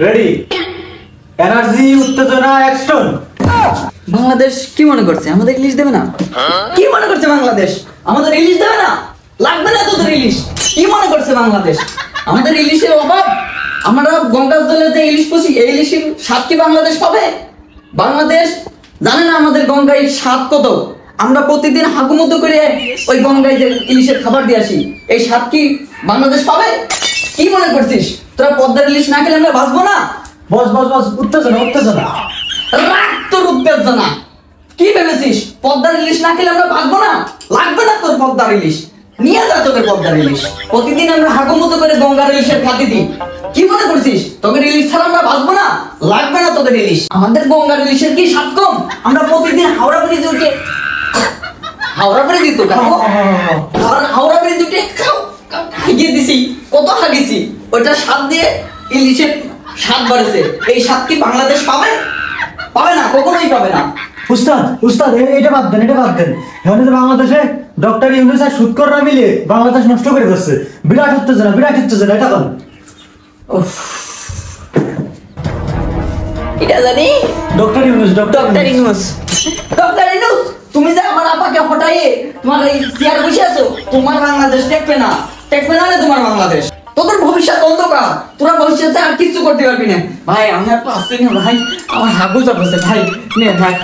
Ready, energy, উত্তেজনা, action. Bangladesh কি মনে করছে আমাদের ইলিশ দেবে না? কি মনে করছে বাংলাদেশ আমাদের ইলিশ দেবে না? লাগবে না তোদের ইলিশ? কি মনে করছে বাংলাদেশ আমাদের ইলিশের অভাব? আমরা গঙ্গার জলে যে ইলিশ পুষি, এই ইলিশের স্বাদ কি বাংলাদেশ পাবে? বাংলাদেশ জানে না আমাদের গঙ্গায় স্বাদ কত? আমরা প্রতিদিন হাগুমতো করে ওই গঙ্গায় যে ইলিশের খাবার দিয়ে আসি, এই স্বাদ কি বাংলাদেশ পাবে? কি মনে করছিস তোরা পদ্মার ইলিশ না খেলে আমরা বাঁচবো না? বস বস বস, উত্তেজনা উত্তেজনা। রাগ তোর উত্তেজনা। কি ভেবেছিস পদ্মার ইলিশ না খেলে আমরা বাঁচবো না? লাগবে না তোর পদ্মার ইলিশ, নিয়ে যা তোদের পদ্মার ইলিশ। প্রতিদিন আমরা হাগুমতো করে গঙ্গার ইলিশের খাতি দিই। কি মনে করছিস তোদের ইলিশ ছাড়া আমরা বাঁচবো না? লাগবে না তোদের ইলিশ। আমাদের গঙ্গার ইলিশের কি স্বাদ কম? আমরা প্রতিদিন হাওড়া ব্রিজে উঠে, হাওড়া ব্রিজে তো হাওড়া ব্রিজে উঠে হাগিয়ে দিছি, কত হাগিছি, ওইটা স্বাদ দিয়ে ইলিশের স্বাদ বাড়েছে। এই স্বাদ কি বাংলাদেশ পাবে? পাবে না, কখনোই পাবে না। উস্তাদ উস্তাদ, এটা বাদ দেন, এটা বাদ দেন। এখন যে বাংলাদেশে ডক্টর ইউনূস আর সুদকররা মিলে বাংলাদেশ নষ্ট করে যাচ্ছে। বিরাট উত্তেজনা, বিরাট উত্তেজনা, এটা বল। এটা জানি doctor Yunus, doctor Yunus, doctor Yunus, তুমি যে আমার আপাকে হটাইয়ে তোমার এই চেয়ার বসে আছো, তোমার বাংলাদেশ টেকবে না, টেকবে না তোমার বাংলাদেশ। তোদের ভবিষ্যৎ অন্ধকার, তোরা ভবিষ্যতে আর কিছু করতে পারবি না। ভাই আমি আর পারছি না ভাই, আমার হাগু চাপছে ভাই, নে ভাই।